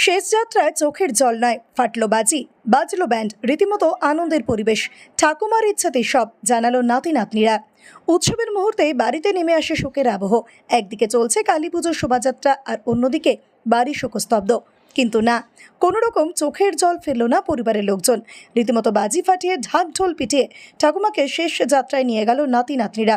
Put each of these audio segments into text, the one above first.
শেষ যাত্রায় চোখের জল নয়, ফাটলো বাজি, বাজলো ব্যান্ড, রীতিমতো আনন্দের পরিবেশ। ঠাকুমার ইচ্ছাতেই সব, জানালো নাতি নাতনিরা। উৎসবের মুহূর্তে বাড়িতে নেমে আসে শোকের আবহ। একদিকে চলছে কালী পুজোর শোভাযাত্রা, আর অন্যদিকে বাড়ি শোকস্তব্ধ। কিন্তু না, কোনো রকম চোখের জল ফেলল না পরিবারের লোকজন। রীতিমতো বাজি ফাটিয়ে ঢাক ঢোল পিটিয়ে ঠাকুমাকে শেষ যাত্রায় নিয়ে গেল নাতি নাতনিরা।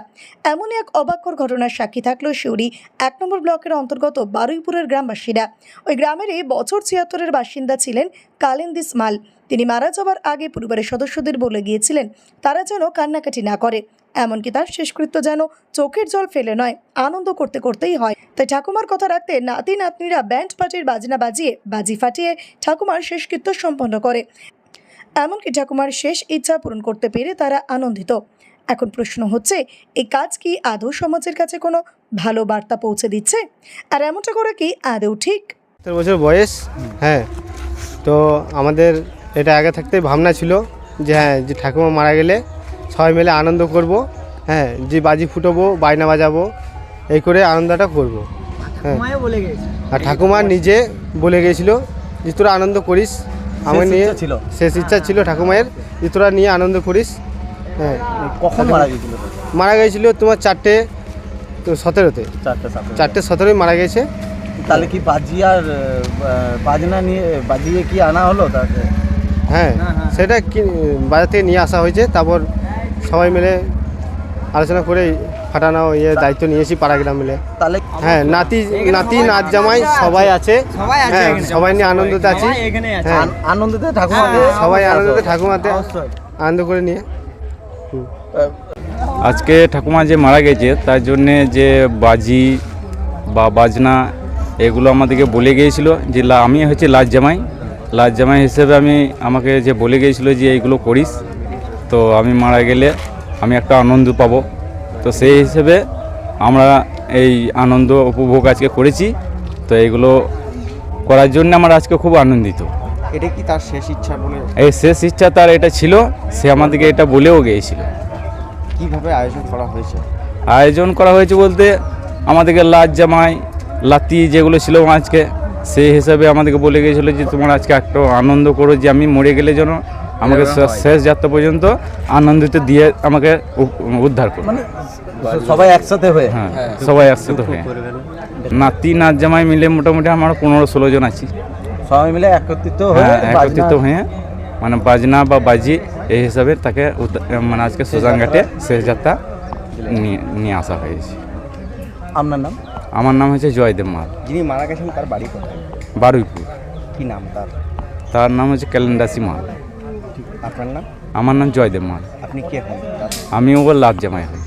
এমনই এক অবাককর ঘটনার সাক্ষী থাকলো সিউড়ি ১ নম্বর ব্লকের অন্তর্গত বারুইপুরের গ্রামবাসীরা। ওই গ্রামেরই বছর ৭৬-এর বাসিন্দা ছিলেন কালিন্দিস মাল। তিনি মারা যাওয়ার আগে পরিবারের সদস্যদের বলে গিয়েছিলেন তারা যেন কান্নাকাটি না করে, এমনকি তার শেষকৃত্য যেন চোখের জল ফেলে নয়, আনন্দ করতে করতেই হয়। তাই ঠাকুমার কথা রাখতে নাতি নাতনিরা ব্যান্ড পার্টির বাজনা বাজিয়ে বাজি ফাটিয়ে ঠাকুমার শেষকৃত্য সম্পন্ন করে। এমনকি ঠাকুমার শেষ ইচ্ছা পূরণ করতে পেরে তারা আনন্দিত। এখন প্রশ্ন হচ্ছে, এই কাজ কি আদৌ সমাজের কাছে কোনো ভালো বার্তা পৌঁছে দিচ্ছে? আর এমনটা করে কি আদৌ ঠিক? ৭০ বছর বয়স। হ্যাঁ, তো আমাদের এটা আগে থাকতেই ভাবনা ছিল যে যে ঠাকুমা মারা গেলে সবাই মিলে আনন্দ করব। হ্যাঁ, যে বাজি ফুটাবো, বায়না বাজাবো, এই করে আনন্দটা করব। হ্যাঁ, আর ঠাকুমা নিজে বলে গিয়েছিল যে তোরা আনন্দ করিস, আমার নিয়ে শেষ ইচ্ছা ছিল ঠাকুমায়ের যে তোরা নিয়ে আনন্দ করিস। হ্যাঁ, কখন মারা গিয়েছিল? মারা গিয়েছিল তোমার 4:17-তে, 4:17 মারা গেছে। তাহলে কি বাজি আর বাজনা নিয়ে বাজিয়ে কি আনা হলো তাকে? হ্যাঁ, সেটা কি বাজার থেকে নিয়ে আসা হয়েছে, তারপর সবাই মিলে আলোচনা করে ফাটানো দায়িত্ব নিয়েছি পাড়া গ্রাম মিলে। তাহলে হ্যাঁ, নাতি নাত জামাই সবাই আছে। হ্যাঁ, সবাই নিয়ে আনন্দতে আছি। হ্যাঁ, আনন্দতে ঠাকুমাকে সবাই আনন্দতে ঠাকুমাতে আনন্দ করে নিয়ে। আজকে ঠাকুমা যে মারা গেছে তার জন্যে যে বাজি বা বাজনা এগুলো আমাদেরকে বলে গিয়েছিল যে আমি হচ্ছে লাজ জামাই হিসেবে আমাকে যে বলে গিয়েছিল যে এইগুলো করিস, তো আমি মারা গেলে আমি একটা আনন্দ পাবো। তো সেই হিসেবে আমরা এই আনন্দ উপভোগ আজকে করেছি। তো এইগুলো করার জন্য আমরা আজকে খুব আনন্দিত। এটা কি তার শেষ ইচ্ছা বলে? এই শেষ ইচ্ছা তার এটা ছিল, সে আমাদেরকে এটা বলেও গিয়েছিল। কিভাবে আয়োজন করা হয়েছে? আয়োজন করা হয়েছে বলতে আমাদেরকে লাজ জামাই লাতি যেগুলো ছিল আজকে, সেই হিসাবে আমাদেরকে বলে গিয়েছিলো যে তোমরা আজকে একটা আনন্দ করো, যে আমি মরে গেলে যেন আমাকে শেষ যাত্রা পর্যন্ত আনন্দিত দিয়ে আমাকে উদ্ধার করো। মানে সবাই একসাথে হয়ে? হ্যাঁ, সবাই একসাথে হয়ে নাতি নাচ জামাই মিলে মোটামুটি আমরা 15-16 জন আছি। সবাই মিলে একত্রিত হয়ে মানে বাজনা বা বাজি এই হিসাবে তাকে মানে আজকে শ্মশানঘাটে শেষ যাত্রা নিয়ে আসা হয়েছে। আপনার নাম? আমার নাম হচ্ছে জয়দেব মাল। যিনি মারা গেছেন তার বাড়ি কোথায়? বারুইপুর। কি নাম তার? তার নাম হচ্ছে ক্যালেন্ডাসি মাল। আপনার নাম? আমার নাম জয়দেব মাল। আপনি কে হন? আমি ওর লাভ জামাই হই।